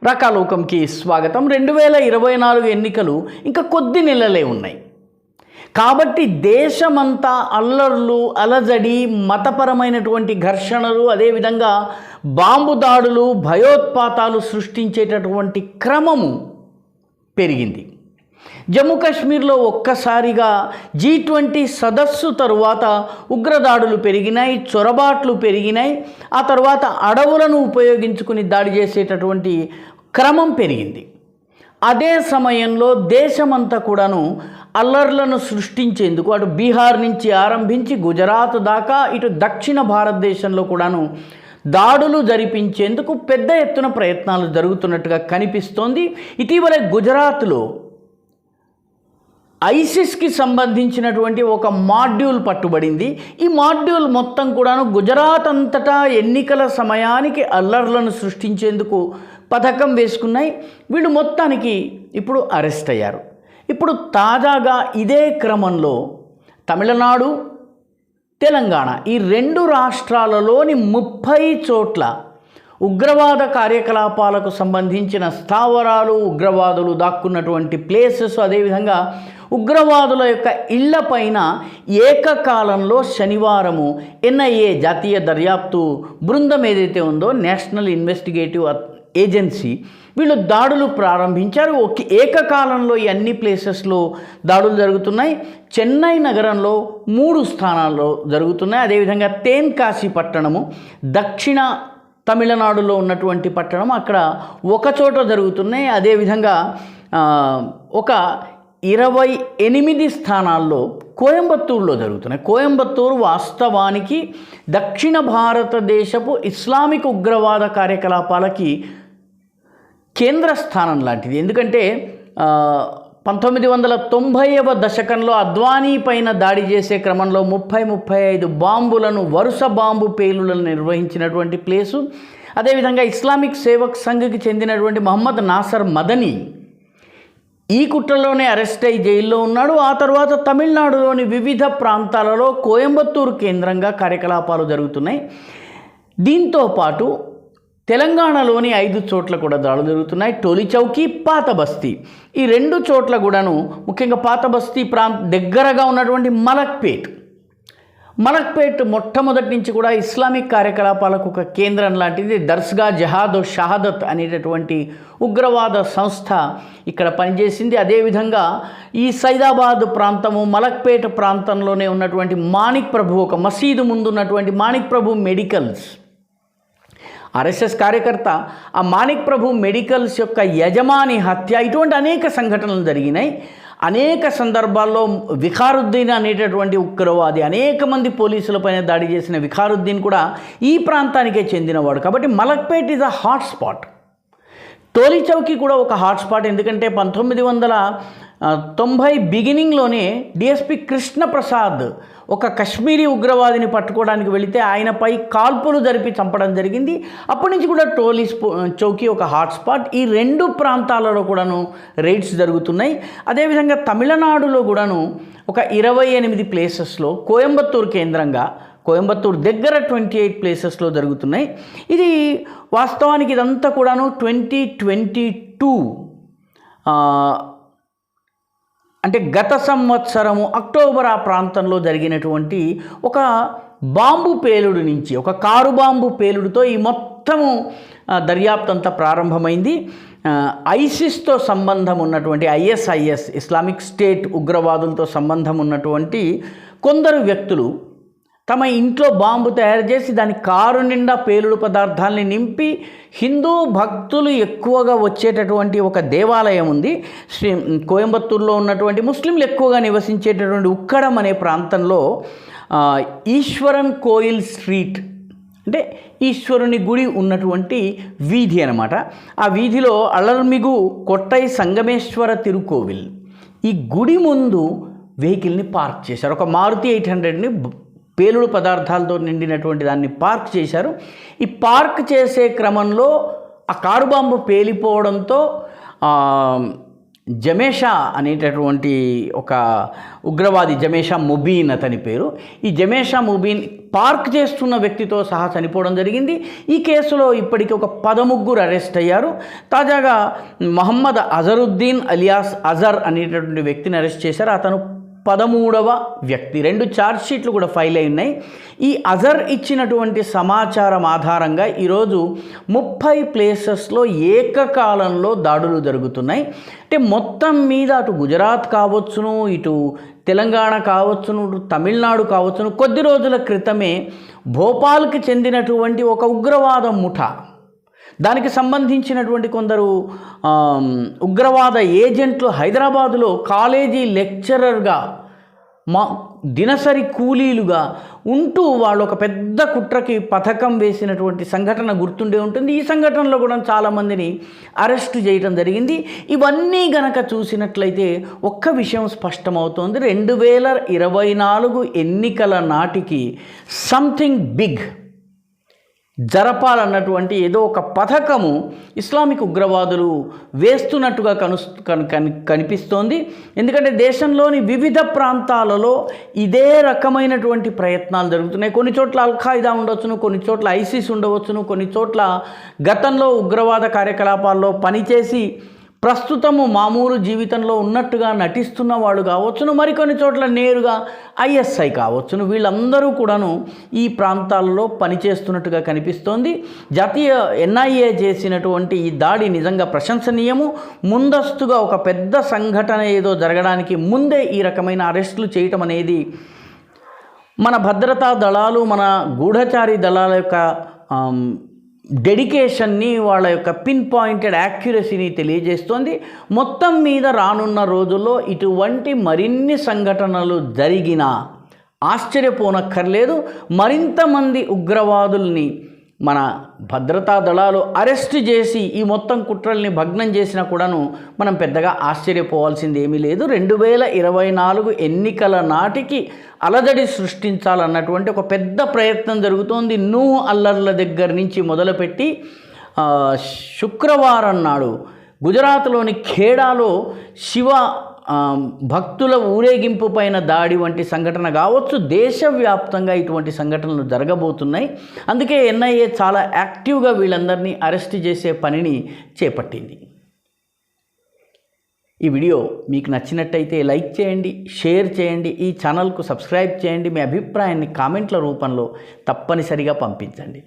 రకాలోకంకి స్వాగతం. 2024 ఎన్నికలు ఇంకా కొద్ది నెలలే ఉన్నాయి కాబట్టి దేశమంతా అల్లర్లు, అలజడి, మతపరమైనటువంటి ఘర్షణలు, అదేవిధంగా బాంబు దాడులు, భయోత్పాతాలు సృష్టించేటటువంటి క్రమము పెరిగింది. జమ్మూ కాశ్మీర్లో ఒక్కసారిగా G20 సదస్సు తరువాత ఉగ్రదాడులు పెరిగినాయి, చొరబాట్లు పెరిగినాయి. ఆ తర్వాత అడవులను ఉపయోగించుకుని దాడి చేసేటటువంటి క్రమం పెరిగింది. అదే సమయంలో దేశమంతా కూడాను అల్లర్లను సృష్టించేందుకు అటు బీహార్ నుంచి ఆరంభించి గుజరాత్ దాకా ఇటు దక్షిణ భారతదేశంలో కూడాను దాడులు జరిపించేందుకు పెద్ద ఎత్తున ప్రయత్నాలు జరుగుతున్నట్టుగా కనిపిస్తోంది. ఇటీవల గుజరాత్లో ఐసిస్కి సంబంధించినటువంటి ఒక మాడ్యూల్ పట్టుబడింది. ఈ మాడ్యూల్ మొత్తం కూడాను గుజరాత్ అంతటా ఎన్నికల సమయానికి అల్లర్లను సృష్టించేందుకు పథకం వేసుకున్నాయి. వీళ్ళు మొత్తానికి ఇప్పుడు అరెస్ట్ అయ్యారు. ఇప్పుడు తాజాగా ఇదే క్రమంలో తమిళనాడు, తెలంగాణ ఈ రెండు రాష్ట్రాలలోని 30 చోట్ల ఉగ్రవాద కార్యకలాపాలకు సంబంధించిన స్థావరాలు, ఉగ్రవాదులు దాక్కున్నటువంటి ప్లేసెస్, అదేవిధంగా ఉగ్రవాదుల యొక్క ఇళ్లపైన ఏకకాలంలో శనివారము NIA జాతీయ దర్యాప్తు బృందం ఏదైతే ఉందో, నేషనల్ ఇన్వెస్టిగేటివ్ ఏజెన్సీ, వీళ్ళు దాడులు ప్రారంభించారు. ఏకకాలంలో ఈ అన్ని ప్లేసెస్లో దాడులు జరుగుతున్నాయి. చెన్నై నగరంలో 3 స్థానాల్లో జరుగుతున్నాయి. అదేవిధంగా తేన్కాశి పట్టణము, దక్షిణ తమిళనాడులో ఉన్నటువంటి పట్టణం, అక్కడ ఒక చోట జరుగుతున్నాయి. అదేవిధంగా ఒక 28 స్థానాల్లో కోయంబత్తూరులో జరుగుతున్నాయి. కోయంబత్తూరు వాస్తవానికి దక్షిణ భారతదేశపు ఇస్లామిక్ ఉగ్రవాద కార్యకలాపాలకి కేంద్ర స్థానం లాంటిది. ఎందుకంటే 1990వ దశకంలో అద్వానీ పైన దాడి చేసే క్రమంలో 30-35 బాంబులను, వరుస బాంబు పేలులను నిర్వహించినటువంటి ప్లేసు. అదేవిధంగా ఇస్లామిక్ సేవక్ సంఘ్కి చెందినటువంటి మహమ్మద్ నాసర్ మదనీ ఈ కుట్రలోనే అరెస్ట్ అయి జైల్లో ఉన్నాడు. ఆ తర్వాత తమిళనాడులోని వివిధ ప్రాంతాలలో కోయంబత్తూరు కేంద్రంగా కార్యకలాపాలు జరుగుతున్నాయి. దీంతో పాటు తెలంగాణలోని 5 చోట్ల కూడా దాడులు జరుగుతున్నాయి. టోలిచౌకి, పాత బస్తీ ఈ 2 చోట్ల కూడాను, ముఖ్యంగా పాత బస్తీ దగ్గరగా ఉన్నటువంటి మలక్పేట్ మొట్టమొదటి నుంచి కూడా ఇస్లామిక్ కార్యకలాపాలకు ఒక కేంద్రం లాంటిది. దర్స్గా జహాద్ షహాదత్ అనేటటువంటి ఉగ్రవాద సంస్థ ఇక్కడ పనిచేసింది. అదేవిధంగా ఈ సైదాబాద్ ప్రాంతము, మలక్పేట్ ప్రాంతంలోనే ఉన్నటువంటి మాణిక్ ప్రభు, ఒక మసీదు ముందు ఉన్నటువంటి మాణిక్ ప్రభు మెడికల్స్, RSS కార్యకర్త, ఆ మాణిక్ ప్రభు మెడికల్స్ యొక్క యజమాని హత్య, ఇటువంటి అనేక సంఘటనలు జరిగినాయి. అనేక సందర్భాల్లో విఖారుద్దీన్ అనేటటువంటి ఉగ్రవాది అనేక మంది పోలీసులపైన దాడి చేసిన విఖారుద్దీన్ కూడా ఈ ప్రాంతానికే చెందినవాడు. కాబట్టి Malakpet is a hotspot. Tolichowki కూడా ఒక హాట్స్పాట్. ఎందుకంటే 1990 బిగినింగ్లోనే DSP కృష్ణప్రసాద్ ఒక కశ్మీరీ ఉగ్రవాదిని పట్టుకోవడానికి వెళితే ఆయనపై కాల్పులు జరిపి చంపడం జరిగింది. అప్పటి నుంచి కూడా చౌకీ ఒక హాట్స్పాట్. ఈ 2 ప్రాంతాలలో కూడాను రైడ్స్ జరుగుతున్నాయి. అదేవిధంగా తమిళనాడులో కూడాను ఒక 28 ప్లేసెస్లో, కోయంబత్తూరు కేంద్రంగా, కోయంబత్తూరు దగ్గర 28 ప్లేసెస్లో జరుగుతున్నాయి. ఇది వాస్తవానికి ఇదంతా కూడాను 2022 అంటే గత సంవత్సరము అక్టోబర్ ఆ ప్రాంతంలో జరిగినటువంటి ఒక బాంబు పేలుడు నుంచి, ఒక కారు బాంబు పేలుడుతో ఈ మొత్తము దర్యాప్తు అంతా ప్రారంభమైంది. ఐసిస్తో సంబంధం ఉన్నటువంటి ISIS, ఇస్లామిక్ స్టేట్ ఉగ్రవాదులతో సంబంధం ఉన్నటువంటి కొందరు వ్యక్తులు తమ ఇంట్లో బాంబు తయారు చేసి దాని కారు నిండా పేలుడు పదార్థాలని నింపి, హిందూ భక్తులు ఎక్కువగా వచ్చేటటువంటి ఒక దేవాలయం ఉంది కోయంబత్తూరులో ఉన్నటువంటి ముస్లింలు ఎక్కువగా నివసించేటటువంటి ఉక్కడం అనే ప్రాంతంలో ఈశ్వరన్ కోయిల్ స్ట్రీట్, అంటే ఈశ్వరుని గుడి ఉన్నటువంటి వీధి అన్నమాట. ఆ వీధిలో అలర్మిగు కొట్టై సంగమేశ్వర తిరుకోవిల్, ఈ గుడి ముందు వెహికల్ని పార్క్ చేశారు. ఒక మారుతి 800ని పేలుడు పదార్థాలతో నిండినటువంటి దాన్ని పార్క్ చేశారు. ఈ పార్క్ చేసే క్రమంలో ఆ కారు బాంబు పేలిపోవడంతో జమేషా అనేటటువంటి ఒక ఉగ్రవాది, జమేషా ముబీన్ అతని పేరు. ఈ జమేషా ముబీన్ పార్క్ చేస్తున్న వ్యక్తితో సహా చనిపోవడం జరిగింది. ఈ కేసులో ఇప్పటికీ ఒక 13 అరెస్ట్ అయ్యారు. తాజాగా మహమ్మద్ అజరుద్దీన్ అలియాస్ అజర్ అనేటటువంటి వ్యక్తిని అరెస్ట్ చేశారు. అతను 13వ వ్యక్తి. 2 ఛార్జ్షీట్లు కూడా ఫైల్ అయి ఉన్నాయి. ఈ అజర్ ఇచ్చినటువంటి సమాచారం ఆధారంగా ఈరోజు 30 ప్లేసెస్లో ఏకకాలంలో దాడులు జరుగుతున్నాయి. అంటే మొత్తం మీద అటు గుజరాత్ కావచ్చును, ఇటు తెలంగాణ కావచ్చును, తమిళనాడు కావచ్చును, కొద్ది రోజుల క్రితమే భోపాల్కి చెందినటువంటి ఒక ఉగ్రవాద ముఠా, దానికి సంబంధించినటువంటి కొందరు ఉగ్రవాద ఏజెంట్లు హైదరాబాదులో కాలేజీ లెక్చరర్గా దినసరి కూలీలుగా ఉంటూ వాళ్ళు ఒక పెద్ద కుట్రకి పథకం వేసినటువంటి సంఘటన గుర్తుండే ఉంటుంది. ఈ సంఘటనలో కూడా చాలామందిని అరెస్టు చేయడం జరిగింది. ఇవన్నీ గనక చూసినట్లయితే ఒక్క విషయం స్పష్టమవుతోంది. 2024 ఎన్నికల నాటికి సంథింగ్ బిగ్ జరపాలన్నటువంటి ఏదో ఒక పథకము ఇస్లామిక్ ఉగ్రవాదులు వేస్తున్నట్టుగా కనిపిస్తోంది. ఎందుకంటే దేశంలోని వివిధ ప్రాంతాలలో ఇదే రకమైనటువంటి ప్రయత్నాలు జరుగుతున్నాయి. కొన్ని చోట్ల అల్ఖాయిదా ఉండవచ్చును, కొన్ని చోట్ల ఐసిస్ ఉండవచ్చును, కొన్ని చోట్ల గతంలో ఉగ్రవాద కార్యకలాపాల్లో పనిచేసి ప్రస్తుతము మామూలు జీవితంలో ఉన్నట్టుగా నటిస్తున్న వాళ్ళు కావచ్చును, మరికొన్ని చోట్ల నేరుగా ఐఎస్ఐ కావచ్చును. వీళ్ళందరూ కూడాను ఈ ప్రాంతాల్లో పనిచేస్తున్నట్టుగా కనిపిస్తోంది. జాతీయ ఎన్ఐఏ చేసినటువంటి ఈ దాడి నిజంగా ప్రశంసనీయము. ముందస్తుగా ఒక పెద్ద సంఘటన ఏదో జరగడానికి ముందే ఈ రకమైన అరెస్టులు చేయటం అనేది మన భద్రతా దళాలు, మన గూఢచారి దళాల యొక్క డెడికేషన్ని, వాళ్ళ యొక్క పిన్ పాయింటెడ్ యాక్యురసీని తెలియజేస్తోంది. మొత్తం మీద రానున్న రోజుల్లో ఇటువంటి మరిన్ని సంఘటనలు జరిగినా ఆశ్చర్యపోనక్కర్లేదు. మరింతమంది ఉగ్రవాదుల్ని మన భద్రతా దళాలు అరెస్ట్ చేసి ఈ మొత్తం కుట్రల్ని భగ్నం చేసినా కూడాను మనం పెద్దగా ఆశ్చర్యపోవాల్సింది ఏమీ లేదు. 2024 ఎన్నికల నాటికి అలజడి సృష్టించాలన్నటువంటి ఒక పెద్ద ప్రయత్నం జరుగుతోంది. అల్లర్ల దగ్గర నుంచి మొదలుపెట్టి శుక్రవారం నాడు గుజరాత్లోని ఖేడాలో శివ భక్తుల ఊరేగింపు పైన దాడి వంటి సంఘటన కావచ్చు. దేశవ్యాప్తంగా ఇటువంటి సంఘటనలు జరగబోతున్నాయి. అందుకే ఎన్ఐఏ చాలా యాక్టివ్గా వీళ్ళందరినీ అరెస్ట్ చేసే పనిని చేపట్టింది. ఈ వీడియో మీకు నచ్చినట్టయితే లైక్ చేయండి, షేర్ చేయండి, ఈ ఛానల్కు సబ్స్క్రైబ్ చేయండి. మీ అభిప్రాయాన్ని కామెంట్ల రూపంలో తప్పనిసరిగా పంపించండి.